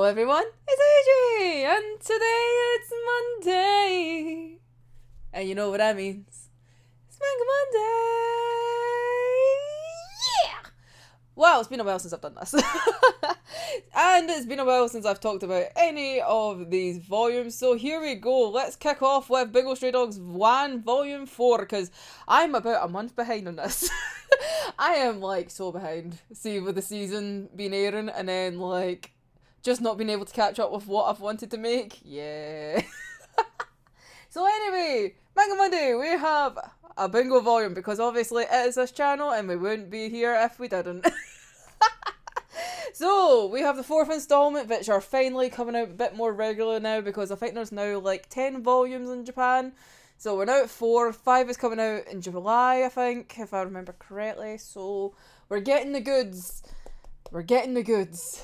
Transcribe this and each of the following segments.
Hello everyone, it's AJ, and today it's Monday. And you know what that means. It's Manga Monday! Yeah! Wow, it's been a while since I've done this. And it's been a while since I've talked about any of these volumes, so here we go. Let's kick off with Bingo Stray Dogs 1 Volume 4, because I'm about a month behind on this. I am like so behind. See, with the season being airing and then like just not being able to catch up with what I've wanted to make. Yeah. So anyway, Manga Monday, we have a bingo volume because obviously it is this channel and we wouldn't be here if we didn't. So we have the 4th installment, which are finally coming out a bit more regular now because I think there's now like 10 volumes in Japan. So we're now at 4, 5 is coming out in July, I think, if I remember correctly. So we're getting the goods. We're getting the goods.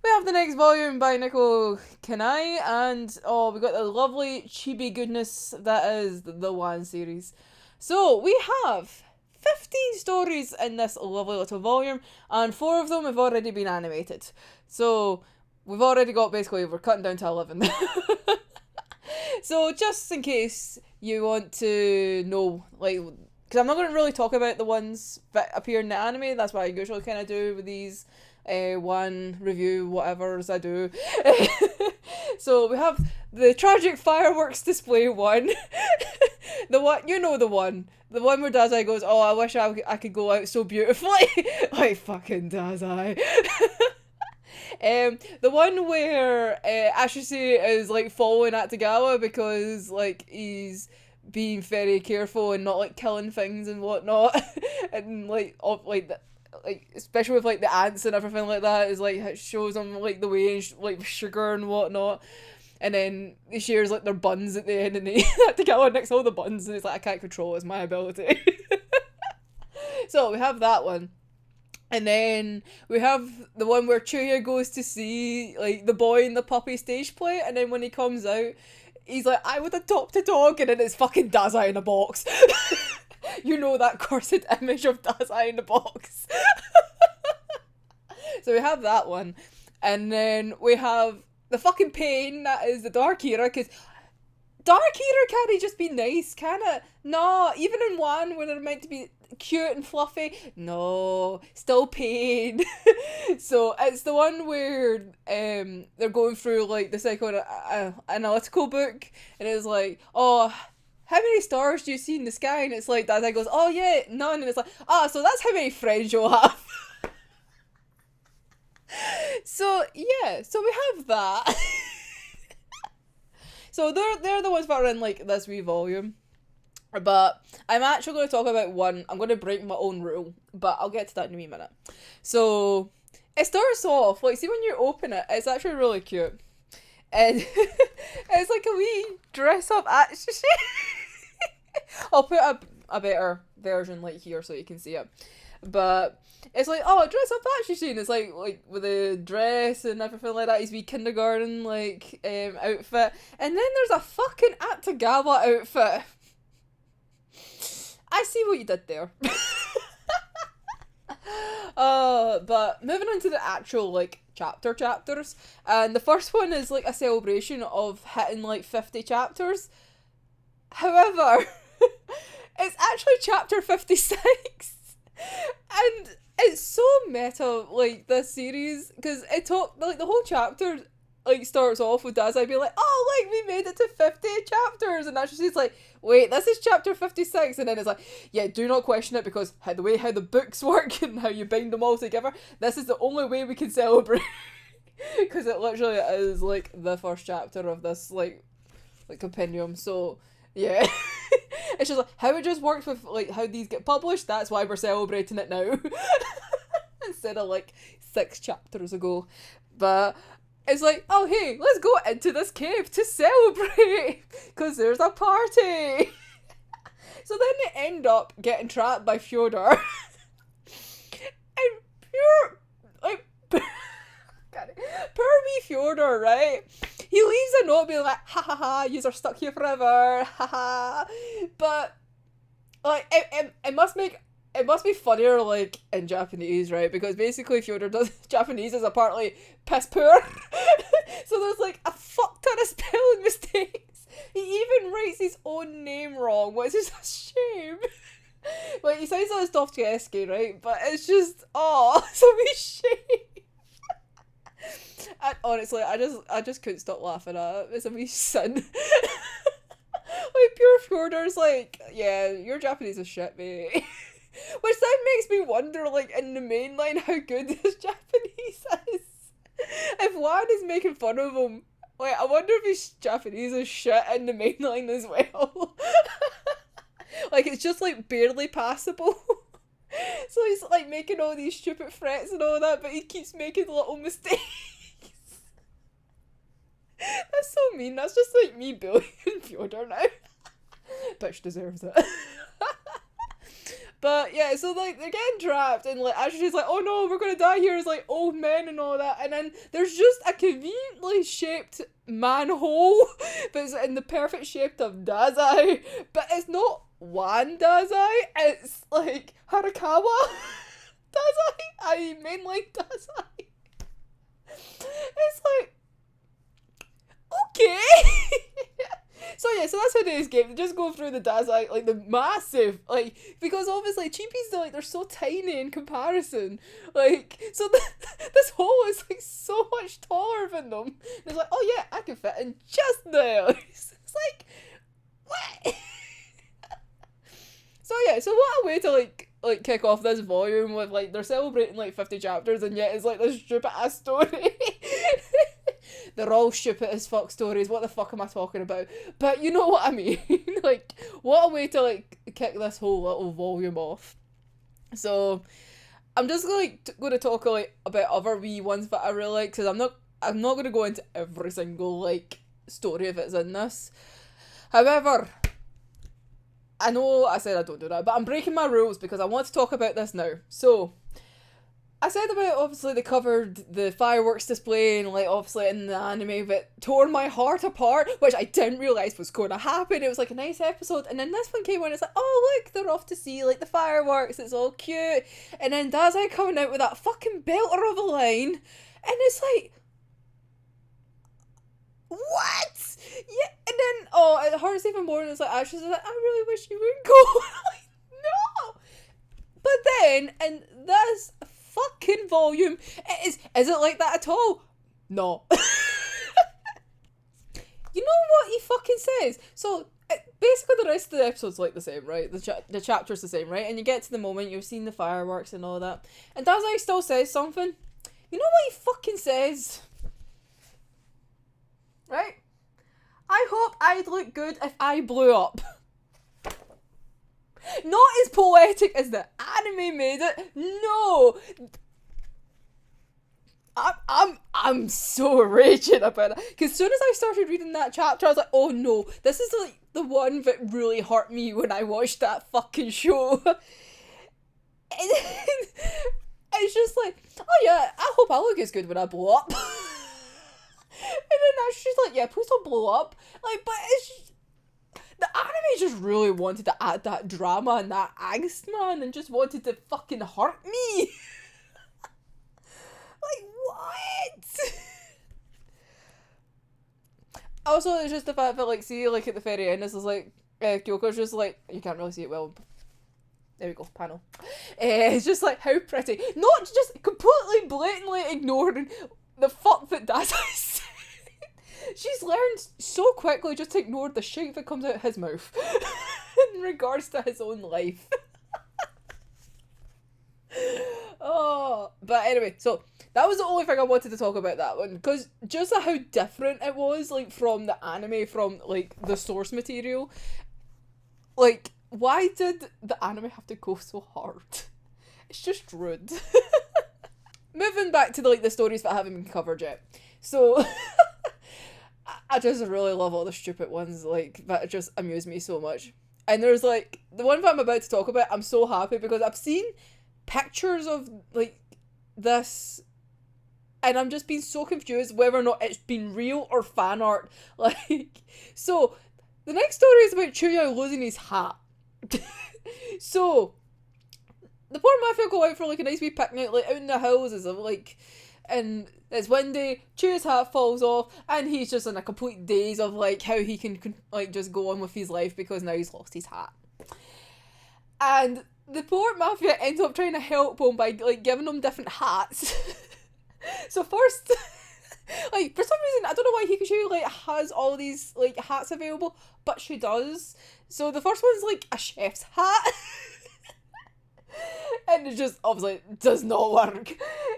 We have the next volume by Nico Kanai, and oh, we got the lovely chibi goodness that is the One series. So we have 15 stories in this lovely little volume, and 4 of them have already been animated. So we've already got, basically, we're cutting down to 11. So just in case you want to know, like, because I'm not going to really talk about the ones that appear in the anime, that's what I usually kind of do with these one review whatevers I do. So we have the tragic fireworks display one. The one, you know, the one where Dazai goes, oh, I wish I could go out so beautifully. Like fucking Dazai. The one where Ashise is like following Atagawa because like he's being very careful and not like killing things and whatnot. And like especially with like the ants and everything like that, is like it shows them like the way and like sugar and whatnot, and then he shares like their buns at the end and they have to get on next to all the buns and he's like, I can't control, it's my ability. So we have that one, and then we have the one where Chuuya goes to see like the boy in the puppy stage play, and then when he comes out he's like, I would adopt a dog, and then it's fucking Dazai in a box. You know, that cursed image of Dazai in the box. So we have that one. And then we have the fucking pain that is the Dark Era, because Dark Era can't he just be nice, can it? No, even in one where they're meant to be cute and fluffy, no, still pain. So it's the one where they're going through like the psychoanalytical book, and it's like, oh, how many stars do you see in the sky? And it's like, Dazai goes, oh yeah, none. And it's like, so that's how many friends you'll have. So yeah, so we have that. So they're the ones that are in like this wee volume. But I'm actually going to talk about one. I'm going to break my own rule, but I'll get to that in a wee minute. So it starts off, like, see when you open it, it's actually really cute. And it's like a wee dress up Atsushi. I'll put a better version like here so you can see it. But it's like, oh, dress up Atsushi, and it's like with a dress and everything like that, his wee kindergarten like outfit. And then there's a fucking Atagawa outfit. I see what you did there. But moving on to the actual like chapters, and the first one is like a celebration of hitting like 50 chapters. However, it's actually chapter 56, and it's so meta, like, this series, because like the whole chapter like starts off with Dazai being like, oh, like, we made it to 50 chapters, and actually she's like, wait, this is chapter 56, and then it's like, yeah, do not question it, because the way how the books work and how you bind them all together, this is the only way we can celebrate. Because it literally is like the first chapter of this like compendium. So yeah. It's just like how it just works with like how these get published, that's why we're celebrating it now. Instead of like 6 chapters ago. But it's like, oh hey, let's go into this cave to celebrate because there's a party. So then they end up getting trapped by Fyodor. And poor wee Fyodor, right? He leaves a note being like, ha ha ha, yous are stuck here forever, ha ha. But like it must make it must be funnier, like, in Japanese, right? Because basically Fyodor does Japanese is apparently piss poor. So there's, like, a fuck ton of spelling mistakes. He even writes his own name wrong, which is a shame. Like, he sounds like Dostoevsky, right? But it's just, oh, it's a wee shame. And honestly, I just couldn't stop laughing at it. It's a wee sin. Like, pure Fyodor's like, yeah, your Japanese is shit, mate. Which then makes me wonder, like, in the main line, how good his Japanese is. If Juan is making fun of him, like, I wonder if his Japanese is shit in the main line as well. Like, it's just, like, barely passable. So he's, like, making all these stupid threats and all that, but he keeps making little mistakes. That's so mean. That's just, like, me bullying Fyodor now. Bitch deserves it. But yeah, so like they're getting trapped, and like Ashley's like, oh no, we're gonna die here as like old men and all that, and then there's just a conveniently shaped manhole, but it's in the perfect shape of Dazai, but it's not Wan Dazai, it's like Harakawa Dazai, I mean like Dazai. It's like, okay. So yeah, so that's how they escape. They just go through the Dazai, like the massive, like, because obviously cheapies, they're so tiny in comparison. Like, so this hole is like so much taller than them. And it's like, oh yeah, I can fit in just there. It's like, what? So yeah, so what a way to like kick off this volume with like they're celebrating like 50 chapters, and yet it's like this stupid ass story. They're all stupid as fuck stories. What the fuck am I talking about? But you know what I mean. Like, what a way to like kick this whole little volume off. So I'm just going to talk like about other wee ones that I really like, because I'm not going to go into every single like story that's in this. However, I know I said I don't do that, but I'm breaking my rules because I want to talk about this now. So I said about, obviously, they covered the fireworks display and, like, obviously in the anime that tore my heart apart, which I didn't realise was going to happen. It was, like, a nice episode, and then this one came on, it's like, oh, look, they're off to see, like, the fireworks, it's all cute, and then Dazai coming out with that fucking belter of a line, and it's like, what? Yeah, and then, oh, it hurts even more, and it's like, Ashley's like, I really wish you wouldn't go. Like, no! But then, in this fucking volume, is it like that at all? No. You know what he fucking says? So basically the rest of the episode's like the same, right? The chapter's the same, right? And you get to the moment, you've seen the fireworks and all that, and Dazai still says something. You know what he fucking says? Right? I hope I'd look good if I blew up. Not as poetic as the anime made it. No. I'm so raging about it. Because as soon as I started reading that chapter, I was like, oh no, this is like the one that really hurt me when I watched that fucking show. And it's just like, oh yeah, I hope I look as good when I blow up. And then she's like, yeah, please don't blow up. Like, but it's just, the anime just really wanted to add that drama and that angst, man, and just wanted to fucking hurt me. Like, what? Also, it's just the fact that, like, see, like, at the very end, this is like, Kyoko's just like, you can't really see it well. There we go, panel. It's just like, how pretty. Not just completely blatantly ignoring the fuck that Dazai said. She's learned so quickly just to ignore the shit that comes out of his mouth in regards to his own life. Oh, but anyway, so that was the only thing I wanted to talk about that one, because just how different it was, like, from the anime, from, like, the source material. Like, why did the anime have to go so hard? It's just rude. Moving back to the stories that haven't been covered yet. So I just really love all the stupid ones, like, that just amuse me so much. And there's, like, the one that I'm about to talk about, I'm so happy because I've seen pictures of, like, this, and I'm just being so confused whether or not it's been real or fan art. Like, so, the next story is about Chuuya losing his hat. So, the poor mafia go out for like a nice wee picnic, like out in the hills, and it's windy. Chuuya's hat falls off, and he's just in a complete daze of like how he can like just go on with his life because now he's lost his hat. And the poor mafia ends up trying to help him by like giving him different hats. So first, like for some reason I don't know why Hikachu like has all these like hats available, but she does. So the first one's like a chef's hat. And it just obviously does not work.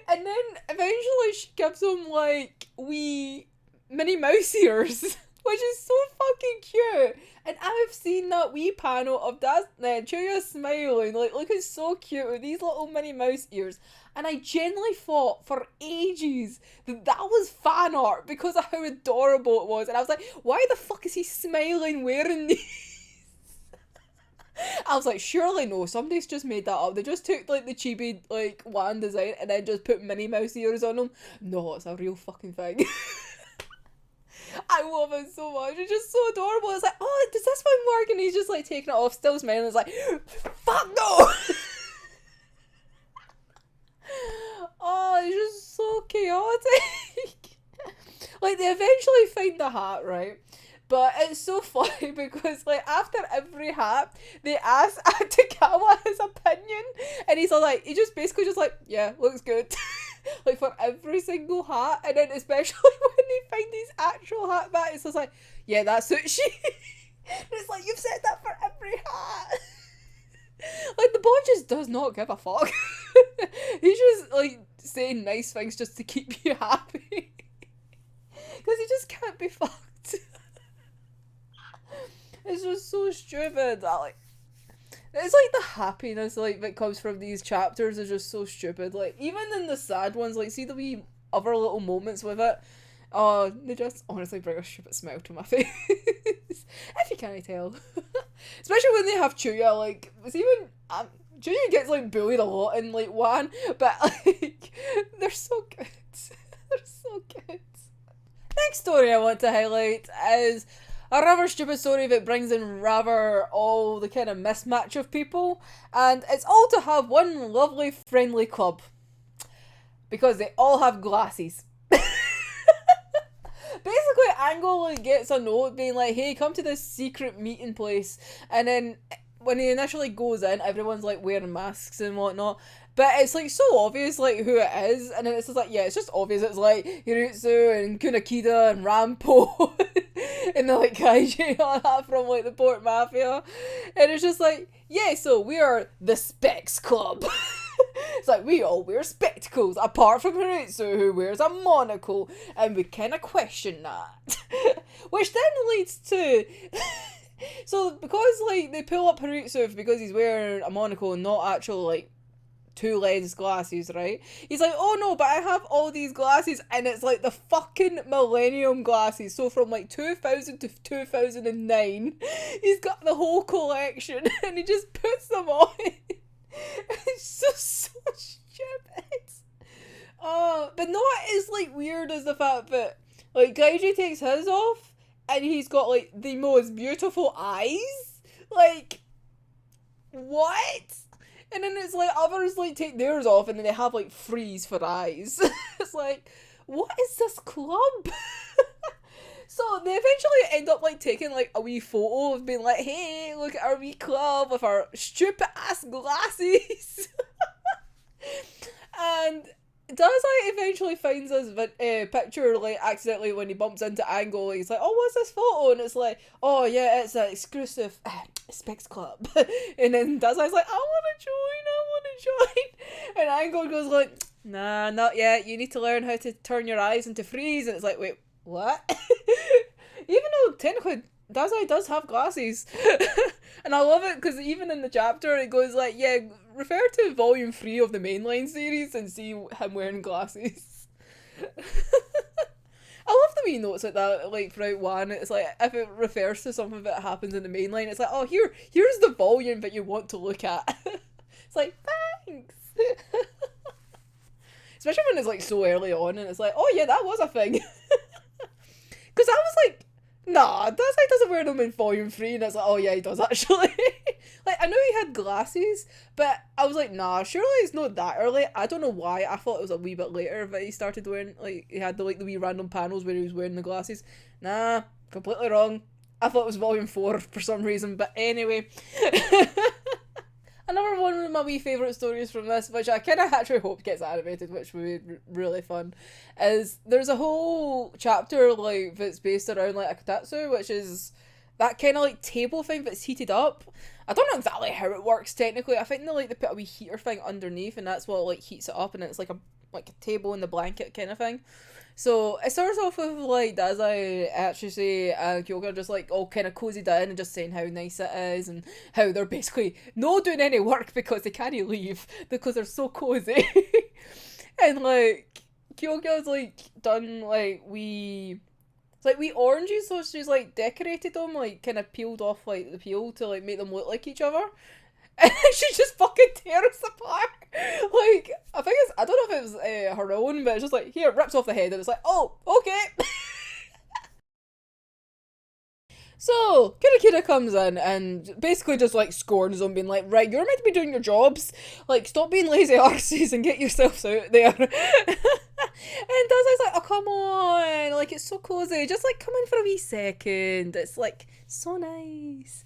And then eventually she gives him like wee Minnie Mouse ears, which is so fucking cute. And I've seen that wee panel of Chuuya smiling, like looking so cute with these little Minnie Mouse ears. And I genuinely thought for ages that was fan art because of how adorable it was. And I was like, why the fuck is he smiling wearing these? I was like, surely no, somebody's just made that up. They just took like the chibi like one design and then just put Minnie Mouse ears on them. No, it's a real fucking thing. I love it so much. It's just so adorable. It's like, oh, does this one work? And he's just like taking it off, still smiling. It's like, fuck no! Oh, it's just so chaotic. Like, they eventually find the hat, right? But it's so funny because, like, after every hat, they ask Atakawa his opinion, and he's all like, he just basically just like, yeah, looks good. Like, for every single hat, and then especially when they find these actual hat back, it's just like, yeah, that suits you. And it's like, you've said that for every hat. Like, the boy just does not give a fuck. He's just, like, saying nice things just to keep you happy. Because he just can't be fucked. It's just so stupid that, like, it's like the happiness like that comes from these chapters is just so stupid. Like, even in the sad ones, like, see the wee other little moments with it, oh, they just honestly bring a stupid smile to my face. If you can't tell. Especially when they have Chuuya, like, it's even Chuuya gets like bullied a lot in like one, but like they're so good. They're so good. Next story I want to highlight is a rather stupid story that brings in rather all the kind of mismatch of people, and it's all to have one lovely friendly club. Because they all have glasses. Basically, Angle like, gets a note being like, hey, come to this secret meeting place, and then when he initially goes in, everyone's like wearing masks and whatnot. But it's like so obvious like who it is, and then it's just like, yeah, it's just obvious. It's like Hirutsu and Kunakida and Rampo and the like Kaiji and all that from like the Port Mafia. And it's just like, yeah, so we are the Specs Club. It's like, we all wear spectacles, apart from Hirutsu, who wears a monocle, and we kind of question that. Which then leads to... So, because, like, they pull up Hirutsu because he's wearing a monocle and not actual, like, two-lens glasses, right? He's like, oh no, but I have all these glasses, and it's like the fucking Millennium glasses. So from like 2000 to 2009, he's got the whole collection, and he just puts them on. It's just so stupid. But not as like weird as the fact that like Gaiji takes his off and he's got like the most beautiful eyes. Like, what? And then it's like others like take theirs off and then they have like freeze for eyes. It's like, what is this club? So they eventually end up like taking like a wee photo of being like, hey, look at our wee club with our stupid ass glasses. And Dazai eventually finds this picture like accidentally when he bumps into Angle. He's like, oh, what's this photo? And it's like, oh yeah, it's an exclusive Specs Club. And then Dazai's like, I want to join. And Angle goes like, nah, not yet. You need to learn how to turn your eyes into freeze. And it's like, wait, what? Even though technically Dazai does have glasses. And I love it because even in the chapter it goes like, yeah, refer to volume 3 of the mainline series and see him wearing glasses. I love the wee notes like that, like throughout one. It's like if it refers to something that happens in the mainline, it's like, oh, here's the volume that you want to look at. It's like, thanks. Especially when it's like so early on and it's like, oh yeah, that was a thing. Because I was like, nah, Dazai doesn't wear them in volume 3, and it's like, oh yeah, he does actually. Like, I know he had glasses, but I was like, nah, surely it's not that early. I don't know why. I thought it was a wee bit later that he started wearing, like, he had the wee random panels where he was wearing the glasses. Nah, completely wrong. I thought it was volume 4 for some reason, but anyway. Another one of my wee favourite stories from this, which I kind of actually hope gets animated, which would be really fun, is there's a whole chapter, like, that's based around, like, a kotatsu, which is that kind of, like, table thing that's heated up. I don't know exactly how it works, technically. I think they put a wee heater thing underneath, and that's what, like, heats it up, and it's like a table and the blanket kind of thing. So it starts off with like Dazai, Atsushi, and Kyoga just like all kind of cozied in and just saying how nice it is and how they're basically not doing any work because they can't leave because they're so cozy. And like Kyoga's like done like it's like wee oranges, so she's like decorated them, like kind of peeled off like the peel to like make them look like each other. And she just fucking tears apart. Like, I think I don't know if it was her own, but it's just like, here, rips off the head, and it's like, oh, okay. So, Kirakira comes in and basically just like scorns them, being like, right, you're meant to be doing your jobs. Like, stop being lazy arses and get yourselves out there. And Dazai's like, oh, come on. Like, it's so cozy. Just like come in for a wee second. It's like so nice.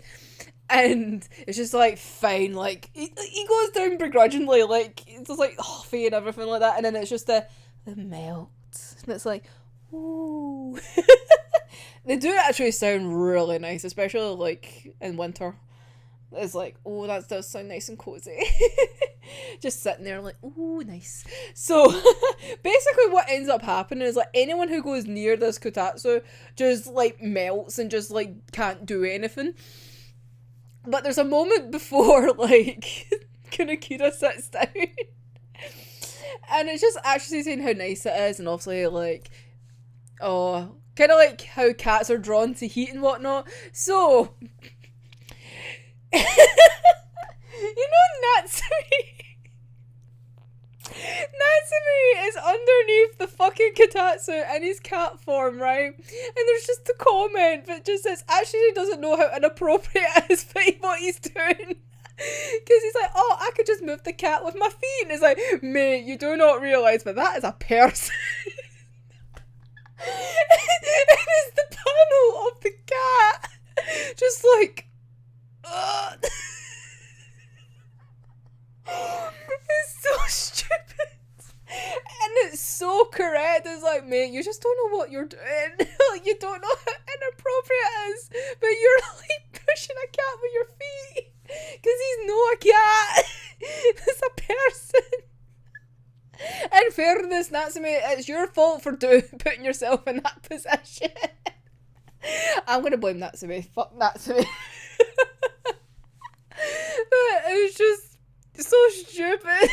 And it's just like fine, like he goes down begrudgingly, like it's just like huffy and everything like that, and then it's just the melt, and it's like, ooh. They do actually sound really nice, especially like in winter. It's like, oh, that does sound nice and cozy. Just sitting there like, ooh, nice. So basically what ends up happening is like anyone who goes near this kotatsu just like melts and just like can't do anything. But there's a moment before, like, Kanekira sits down. And it's just actually saying how nice it is. And obviously, like, oh, kind of like how cats are drawn to heat and whatnot. So, you know Natsumi? Natsumi is underneath the fucking kotatsu in his cat form, right? And there's just a comment that just says, actually he doesn't know how inappropriate it is for what he's doing. Because he's like, oh, I could just move the cat with my feet. And it's like, mate, you do not realise that that is a person. And it's the panel of the cat. Just like, it's so stupid. And it's so correct. It's like, mate, you just don't know what you're doing. Like, you don't know how inappropriate it is. But you're like pushing a cat with your feet. Because he's not a cat. It's a person. In fairness, Natsumi, it's your fault for putting yourself in that position. I'm going to blame Natsumi. Fuck Natsumi. But it was just so stupid.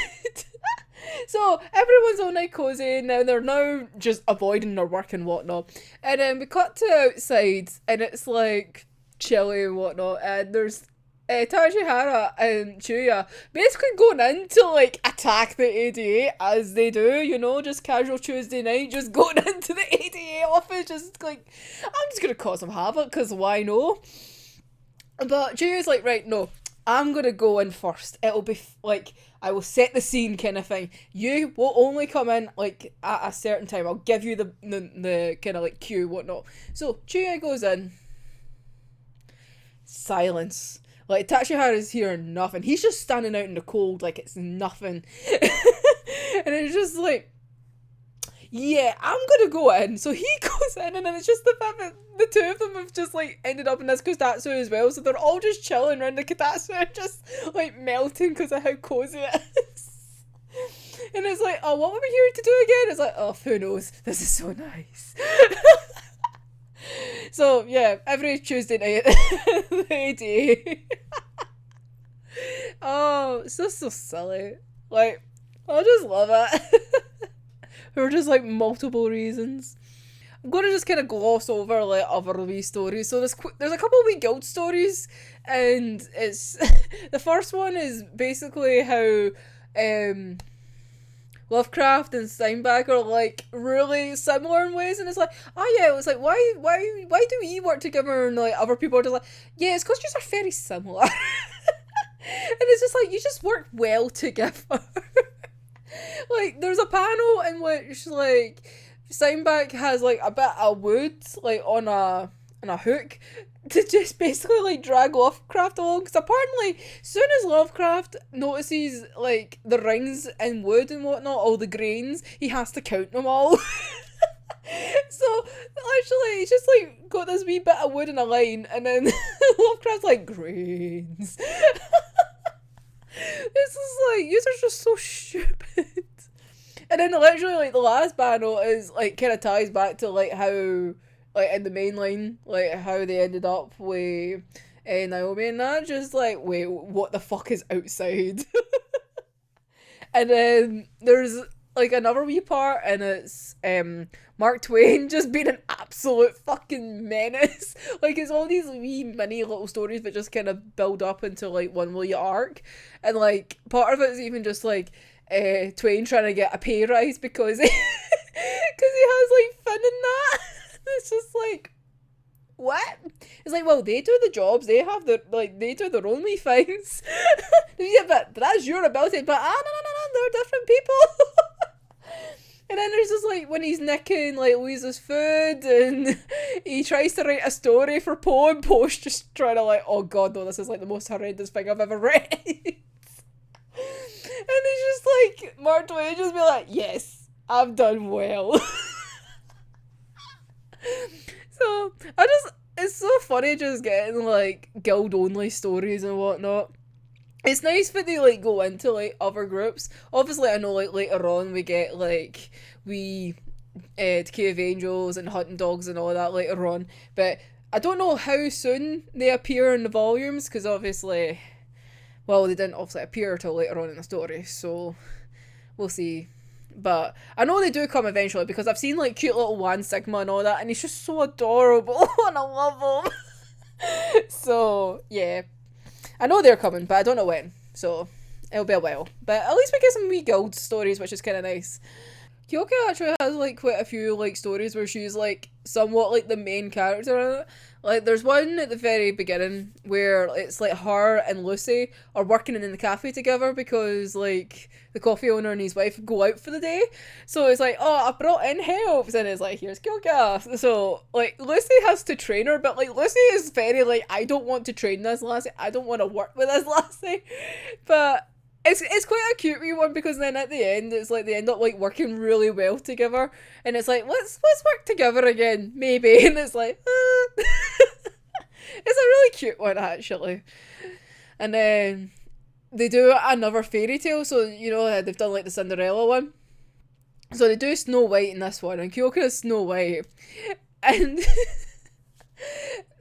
So everyone's all night cozy now. They're now just avoiding their work and whatnot. And then we cut to outside, and it's like chilly and whatnot. And there's Tajihara and Chuuya basically going in to like attack the ADA as they do, you know, just casual Tuesday night, just going into the ADA office, just like, I'm just gonna cause some havoc because why no? But Chuuya's like, right, no, I'm gonna go in first. It'll be like, I will set the scene kind of thing. You will only come in like at a certain time. I'll give you the kind of like cue, whatnot. So Chuuya goes in. Silence. Like, Tachihara's hearing nothing. He's just standing out in the cold like it's nothing. And it's just like, yeah, I'm gonna go in. So he goes in, and then it's just the fact that the two of them have just like ended up in this kotatsu as well. So they're all just chilling around the kotatsu and just like melting because of how cozy it is. And it's like, oh, what were we here to do again? It's like, oh, who knows? This is so nice. So yeah, every Tuesday night the AD. Oh, it's just so silly. Like, I just love it. For just like multiple reasons. I'm going to just kind of gloss over like other wee stories. So there's a couple wee guild stories, and it's the first one is basically how Lovecraft and Steinbeck are like really similar in ways, and it's like, oh yeah, it's like why do we work together, and like other people are just like, yeah, it's because you are very similar. And it's just like, you just work well together. Like, there's a panel in which, like, Steinbeck has, like, a bit of wood, like, on a hook to just basically, like, drag Lovecraft along. Because apparently, soon as Lovecraft notices, like, the rings in wood and whatnot, all the grains, he has to count them all. So, actually, he's just, like, got this wee bit of wood in a line, and then Lovecraft's like, grains. This is like, you are just so stupid. And then literally, like, the last panel is, like, kind of ties back to, like, how, like, in the main line, like, how they ended up with Naomi, and that just like, wait, what the fuck is outside? And then there's, like, another wee part, and it's Mark Twain just being an absolute fucking menace. Like, it's all these wee mini little stories that just kind of build up into, like, one wee arc. And, like, part of it is even just, like, Twain trying to get a pay rise because he has, like, Finn in that. It's just like, what? It's like, well, they do the jobs, they have their, like, they do their own wee things. Yeah, but that's your ability. But no, they're different people. And then there's just, like, when he's nicking, like, Louisa's food, and he tries to write a story for Poe, and Poe's just trying to, like, oh god, no, this is, like, the most horrendous thing I've ever read. And he's just like, Mark Twain just be like, yes, I've done well. So, it's so funny just getting, like, guild-only stories and whatnot. It's nice that they, like, go into, like, other groups. Obviously, I know, like, later on we get, like, Decay of Angels and Hunting Dogs and all that later on. But I don't know how soon they appear in the volumes, because obviously, well, they didn't obviously appear till later on in the story, so we'll see. But I know they do come eventually, because I've seen, like, cute little Wan Sigma and all that, and he's just so adorable, and I love him. So, yeah. I know they're coming, but I don't know when, so it'll be a while. But at least we get some wee guild stories, which is kind of nice. Kyoka actually has, like, quite a few, like, stories where she's, like, somewhat, like, the main character in it. Like, there's one at the very beginning where it's, like, her and Lucy are working in the cafe together because, like, the coffee owner and his wife go out for the day. So it's like, oh, I brought in help. And it's like, here's Kyoka. So, like, Lucy has to train her, but, like, Lucy is very, like, I don't want to train this lassie. I don't want to work with this lassie. But it's quite a cute wee one, because then at the end it's like they end up, like, working really well together, and it's like, let's work together again, maybe. And it's like, it's a really cute one, actually. And then they do another fairy tale, so, you know, they've done, like, the Cinderella one, so they do Snow White in this one, and Kyoka is Snow White, and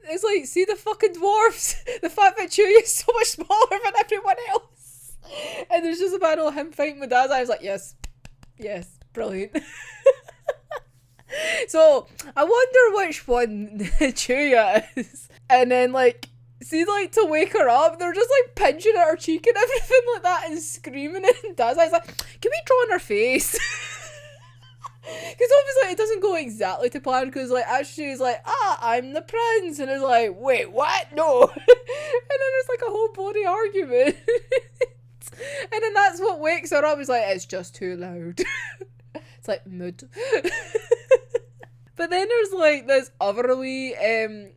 it's like, see the fucking dwarfs, the fact that Chuuya is so much smaller than everyone else. And there's just a battle of him fighting with Daz. I was like, yes, brilliant. So, I wonder which one Chuuya is. And then, like, see, like, to wake her up, they're just, like, pinching at her cheek and everything like that and screaming. And Daz is like, can we draw on her face? Because obviously it doesn't go exactly to plan, because, like, actually he's like, I'm the prince. And it's like, wait, what? No. And then there's, like, a whole bloody argument. And then that's what wakes her up. It's like, it's just too loud. It's like, mood. But then there's, like, this other wee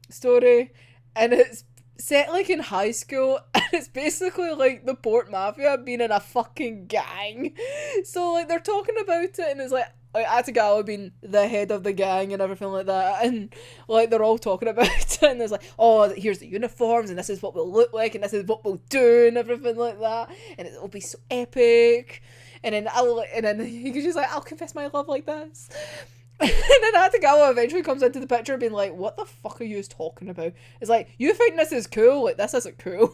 story, and it's set, like, in high school, and it's basically, like, the Port Mafia being in a fucking gang. So, like, they're talking about it, and it's like Atagawa being the head of the gang and everything like that, and, like, they're all talking about it, and there's like, oh, here's the uniforms, and this is what we'll look like, and this is what we'll do, and everything like that, and it'll be so epic. And then he's just like, I'll confess my love like this. And then Atagawa eventually comes into the picture being like, what the fuck are you talking about? It's like, you think this is cool? Like, this isn't cool.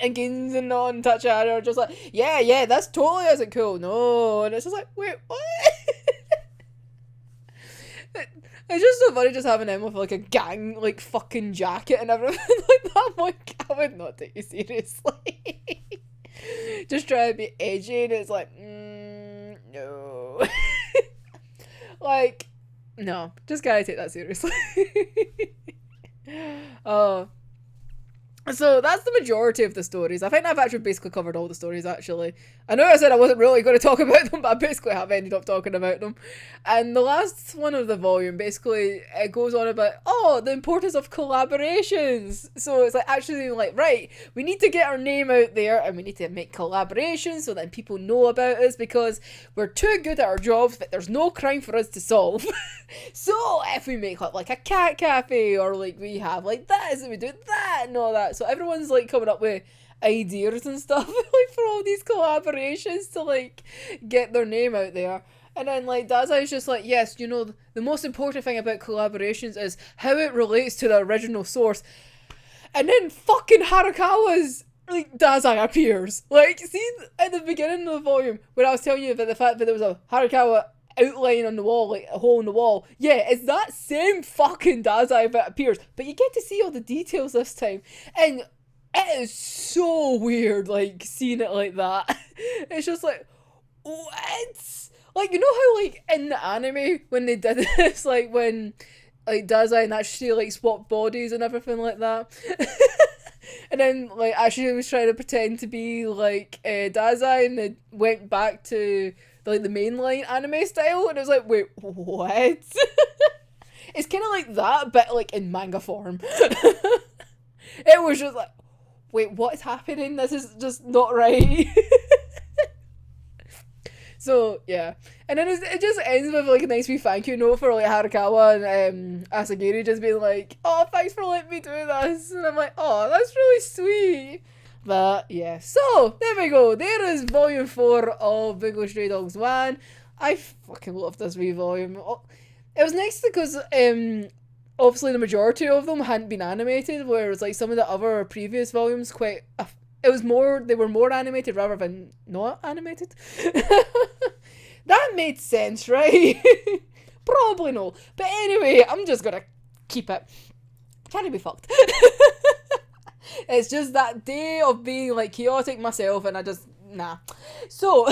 And Gins and Non and Tachara are just like, yeah, this totally isn't cool. No. And it's just like, wait, what? It's just so funny just having him with, like, a gang, like, fucking jacket and everything like that. I'm like, I would not take you seriously. Just trying to be edgy, and it's like, no. Like, no, just gotta take that seriously. Oh. So that's the majority of the stories. I think I've actually basically covered all the stories, actually. I know I said I wasn't really going to talk about them, but I basically have ended up talking about them. And the last one of the volume, basically, it goes on about, the importance of collaborations. So it's like actually like, right, we need to get our name out there and we need to make collaborations so that people know about us because we're too good at our jobs that there's no crime for us to solve. So if we make like a cat cafe or like we have like this and we do that and all that. So everyone's like coming up with ideas and stuff like for all these collaborations to like get their name out there. And then like Dazai's just like, yes, you know, the most important thing about collaborations is how it relates to the original source. And then fucking Harakawa's like Dazai appears. Like, see at the beginning of the volume when I was telling you about the fact that there was a Harakawa outline on the wall, like a hole in the wall. Yeah, it's that same fucking Dazai that appears, but you get to see all the details this time, and it is so weird, like seeing it like that. It's just like, what? Like, you know how like in the anime when they did this, like when like Dazai and Ashley like swapped bodies and everything like that. And then like Ashley was trying to pretend to be like Dazai, and they went back to like the mainline anime style, and it was like, wait, what? It's kind of like that, but like in manga form. It was just like, wait, what is happening? This is just not right. So yeah, and then it just ends with like a nice wee thank you note for like Harakawa and Asagiri just being like, oh, thanks for letting me do this, and I'm like, oh, that's really sweet. But yeah, so there we go. There is volume 4 of Bungo Stray Dogs 1. I fucking love this wee volume. It was nice because obviously the majority of them hadn't been animated, whereas like some of the other previous volumes they were more animated rather than not animated. That made sense, right? Probably no. But anyway, I'm just gonna keep it. Can it be fucked? It's just that day of being like chaotic myself, and I just nah. So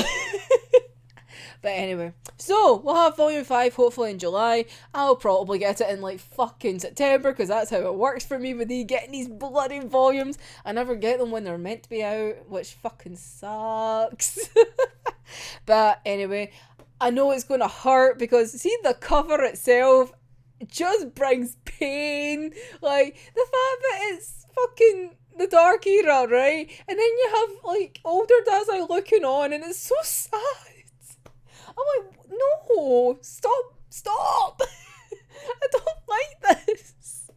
but anyway, so we'll have volume 5 hopefully in July. I'll probably get it in like fucking September because that's how it works for me with getting these bloody volumes. I never get them when they're meant to be out, which fucking sucks. But anyway, I know it's gonna hurt because see the cover itself just brings pain. Like the fact that it's fucking the dark era, right? And then you have like older Dazai looking on, and it's so sad. I'm like, no, stop. I don't like this.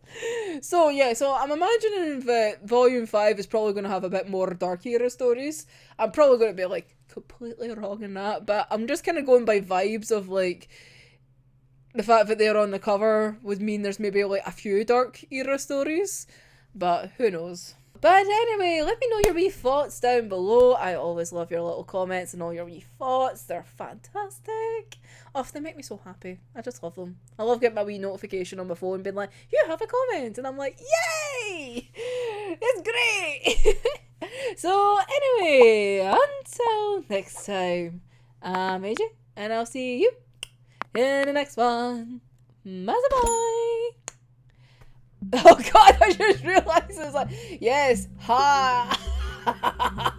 So yeah, so I'm imagining that volume 5 is probably going to have a bit more dark era stories. I'm probably going to be like completely wrong in that, but I'm just kind of going by vibes of like the fact that they're on the cover would mean there's maybe like a few dark era stories, but who knows. But anyway, let me know your wee thoughts down below. I always love your little comments and all your wee thoughts. They're fantastic. Oh, they make me so happy. I just love them. I love getting my wee notification on my phone being like, you have a comment. And I'm like, yay! It's great! So anyway, until next time, I'm AJ, and I'll see you in the next one. Bye-bye! Oh god, I just realized it was like, yes, ha!